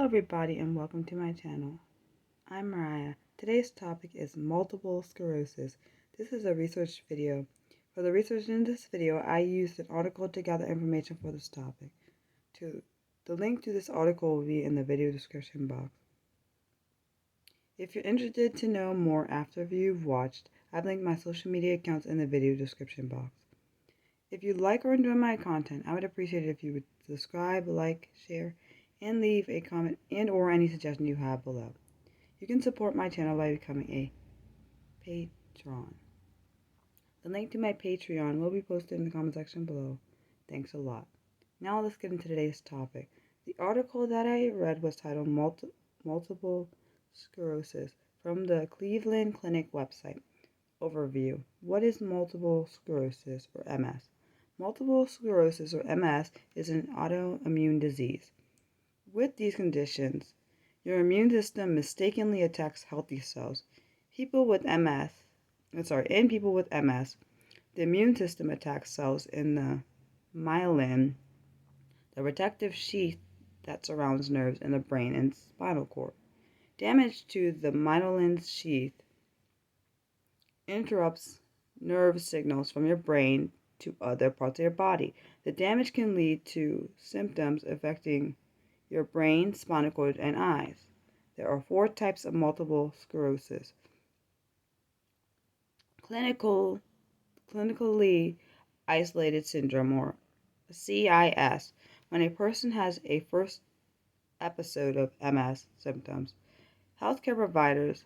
everybody, and welcome to my channel. I'm Mariah. Today's topic is multiple sclerosis. This is a research video. For the research in this video, I used an article to gather information for this topic. The link to this article will be in the video description box. If you're interested to know more after you've watched, I've linked my social media accounts in the video description box. If you like or enjoy my content, I would appreciate it if you would subscribe, like, share, and leave a comment and or any suggestion you have below. You can support my channel by becoming a patron. The link to my Patreon will be posted in the comment section below. Thanks a lot. Now let's get into today's topic. The article that I read was titled Multiple Sclerosis from the Cleveland Clinic website. Overview. What is multiple sclerosis or MS? Multiple sclerosis or MS is an autoimmune disease. With these conditions, your immune system mistakenly attacks healthy cells. In people with MS, the immune system attacks cells in the myelin, the protective sheath that surrounds nerves in the brain and spinal cord. Damage to the myelin sheath interrupts nerve signals from your brain to other parts of your body. The damage can lead to symptoms affecting your brain, spinal cord, and eyes. There are 4 types of multiple sclerosis. Clinically isolated syndrome, or CIS, when a person has a first episode of MS symptoms. Healthcare providers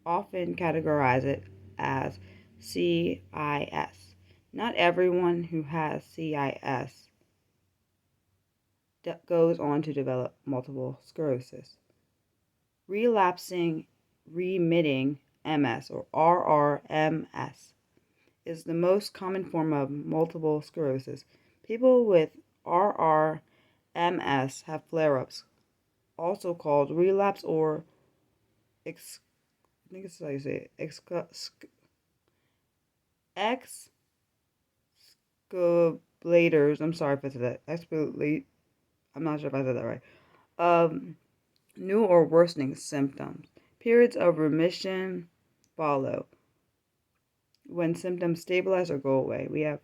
often categorize it as CIS. Not everyone who has CIS goes on to develop multiple sclerosis. Relapsing remitting MS, or RRMS, is the most common form of multiple sclerosis. People with RRMS have flare-ups, also called relapse or excavators. I'm sorry if I said that. I'm not sure if I said that right. New or worsening symptoms. Periods of remission follow when symptoms stabilize or go away. We have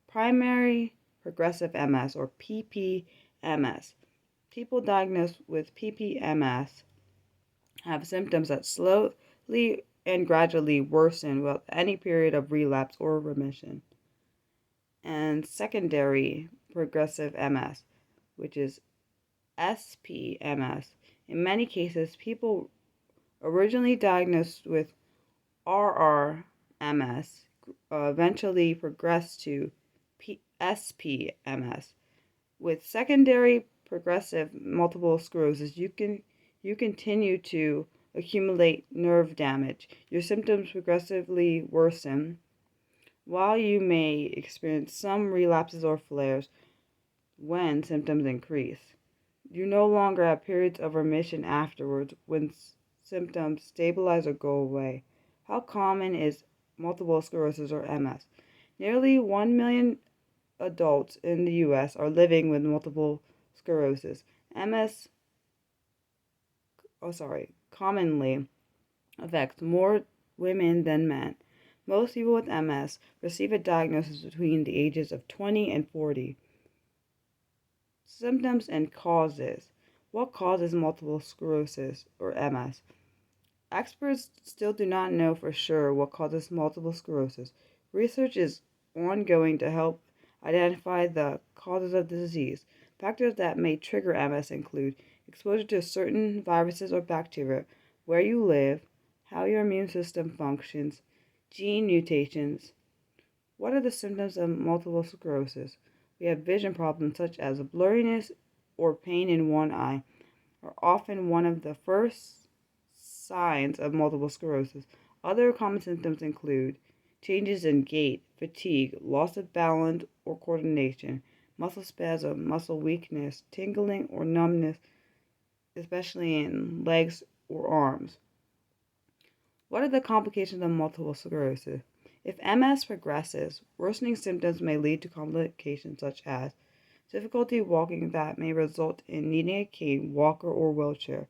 primary progressive MS, or PPMS. People diagnosed with PPMS have symptoms that slowly and gradually worsen without any period of relapse or remission. And secondary progressive MS, which is SPMS. In many cases, people originally diagnosed with RRMS eventually progress to SPMS. With secondary progressive multiple sclerosis, you continue to accumulate nerve damage. Your symptoms progressively worsen. While you may experience some relapses or flares when symptoms increase, you no longer have periods of remission afterwards when symptoms stabilize or go away. How common is multiple sclerosis or MS? Nearly 1 million adults in the U.S. are living with multiple sclerosis. Commonly affects more women than men. Most people with MS receive a diagnosis between the ages of 20 and 40. Symptoms and causes. What causes multiple sclerosis or MS? Experts still do not know for sure what causes multiple sclerosis. Research is ongoing to help identify the causes of the disease. Factors that may trigger MS include exposure to certain viruses or bacteria, where you live, how your immune system functions, gene mutations. What are the symptoms of multiple sclerosis? We have vision problems such as blurriness or pain in one eye are often one of the first signs of multiple sclerosis. Other common symptoms include changes in gait, fatigue, loss of balance or coordination, muscle spasm, muscle weakness, tingling or numbness, especially in legs or arms. What are the complications of multiple sclerosis? If MS progresses, worsening symptoms may lead to complications such as difficulty walking that may result in needing a cane, walker, or wheelchair,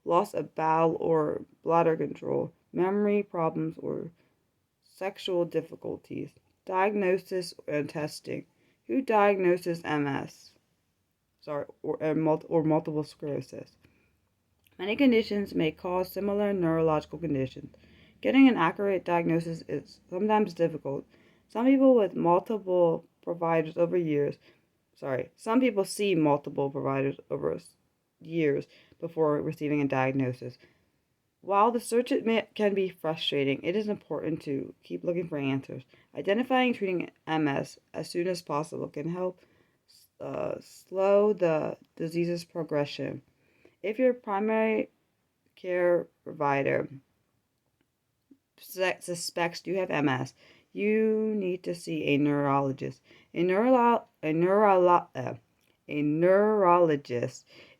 loss of bowel or bladder control, memory problems, or sexual difficulties. Diagnosis and testing. Who diagnoses MS? Or multiple sclerosis. Many conditions may cause similar neurological conditions. Getting an accurate diagnosis is sometimes difficult. Some people with multiple providers over years, some people see multiple providers over years before receiving a diagnosis. While the search can be frustrating, it is important to keep looking for answers. Identifying and treating MS as soon as possible can help slow the disease's progression. If your primary care provider suspects you have MS, you need to see a neurologist. A neurologist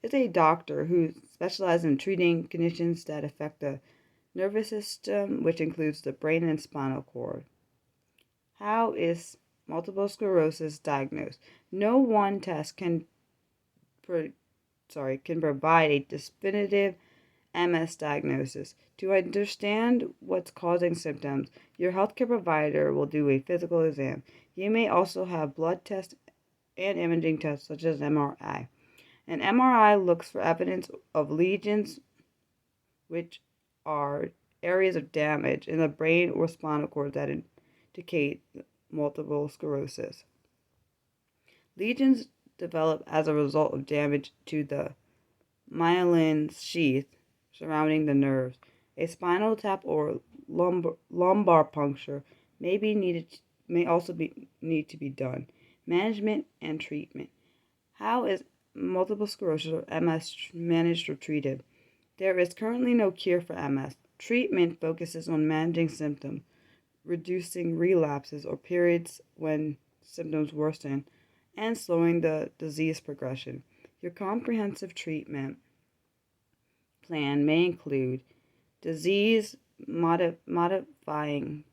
is a doctor who specializes in treating conditions that affect the nervous system, which includes the brain and spinal cord. How is multiple sclerosis diagnosed? No one test can provide a definitive MS diagnosis. To understand what's causing symptoms, your healthcare provider will do a physical exam. You may also have blood tests and imaging tests such as MRI. An MRI looks for evidence of lesions, which are areas of damage in the brain or spinal cord that indicate multiple sclerosis. Lesions develop as a result of damage to the myelin sheath surrounding the nerves. A spinal tap or lumbar puncture may also need to be done. Management and treatment. How is multiple sclerosis or MS managed or treated? There is currently no cure for MS. Treatment focuses on managing symptoms, reducing relapses or periods when symptoms worsen, and slowing the disease progression. Your comprehensive treatment plan may include disease modifying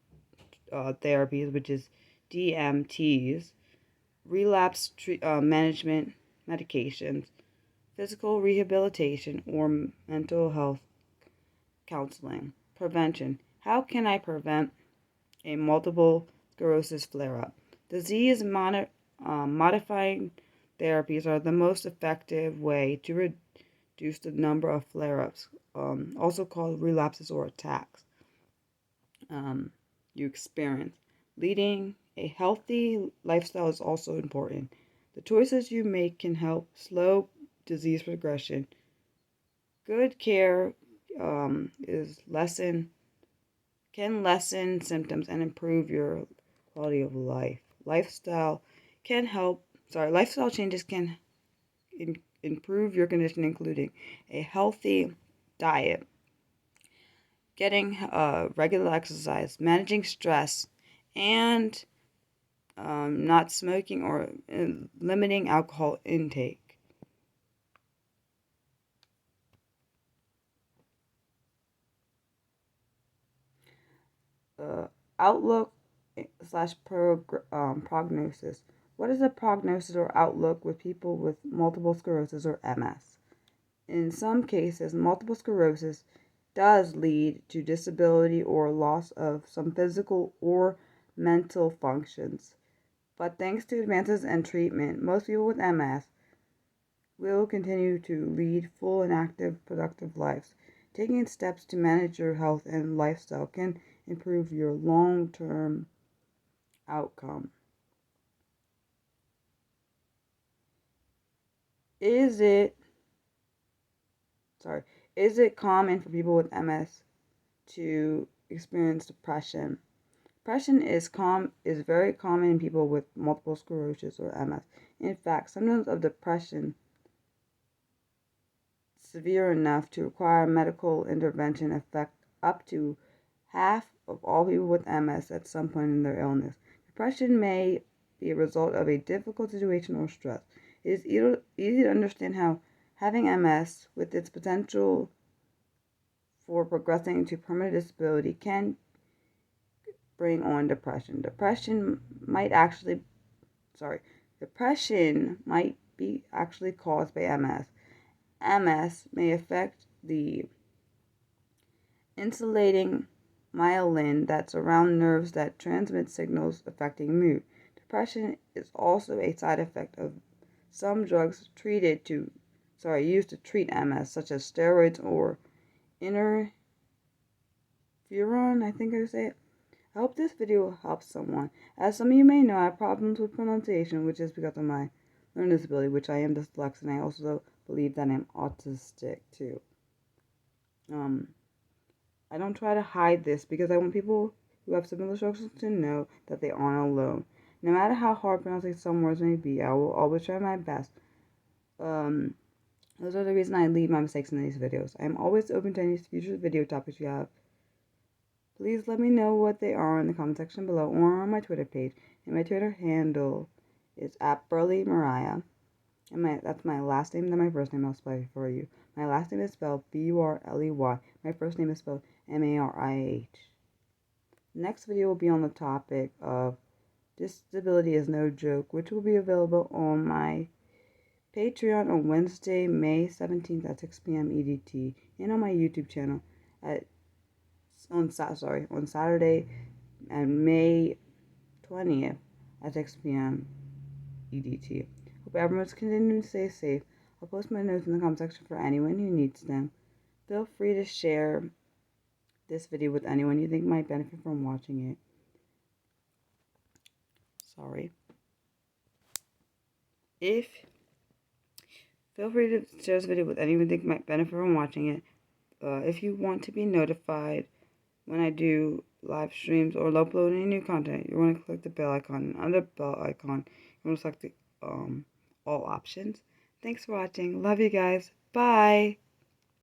therapies, which is DMTs, relapse management medications, physical rehabilitation, or mental health counseling. Prevention. How can I prevent a multiple sclerosis flare-up? Disease modifying therapies are the most effective way to reduce the number of flare-ups, also called relapses or attacks, you experience. Leading a healthy lifestyle is also important. The choices you make can help slow disease progression. Good care can lessen symptoms and improve your quality of life. Lifestyle changes can improve your condition, including a healthy diet, getting regular exercise, managing stress, and not smoking or limiting alcohol intake. Outlook slash prognosis. What is the prognosis or outlook with people with multiple sclerosis or MS? In some cases, multiple sclerosis does lead to disability or loss of some physical or mental functions. But thanks to advances in treatment, most people with MS will continue to lead full and active, productive lives. Taking steps to manage your health and lifestyle can improve your long-term outcome. Is it common for people with MS to experience depression? Depression is very common in people with multiple sclerosis or MS. In fact, symptoms of depression severe enough to require medical intervention affect up to half of all people with MS at some point in their illness. Depression may be a result of a difficult situation or stress. It is easy to understand how having MS, with its potential for progressing to permanent disability, can bring on depression. Depression Depression might be actually caused by MS. MS may affect the insulating myelin that surround nerves that transmit signals affecting mood. Depression is also a side effect of some drugs used to treat MS, such as steroids or interferon, I think I say it. I hope this video helps someone. As some of you may know, I have problems with pronunciation, which is because of my learning disability, which I am dyslexic, and I also believe that I'm autistic too. I don't try to hide this because I want people who have similar struggles to know that they aren't alone. No matter how hard pronouncing some words may be, I will always try my best. Those are the reason I leave my mistakes in these videos. I am always open to any future video topics you have. Please let me know what they are in the comment section below or on my Twitter page. And my Twitter handle is @BurleyMariah. And that's my last name, then my first name. I'll spell it for you. My last name is spelled Burley. My first name is spelled Mariah. Next video will be on the topic of disability is no joke, which will be available on my Patreon on Wednesday, May 17th at 6 p.m. EDT, and on my YouTube channel on Saturday and May 20th at 6 p.m. EDT. Hope everyone's continuing to stay safe. I'll post my notes in the comment section for anyone who needs them. Feel free to share this video with anyone you think might benefit from watching it. Feel free to share this video with anyone you think might benefit from watching it. If you want to be notified when I do live streams or upload any new content, you want to click the bell icon. Under the bell icon, you want to select the all options. Thanks for watching. Love you guys. Bye.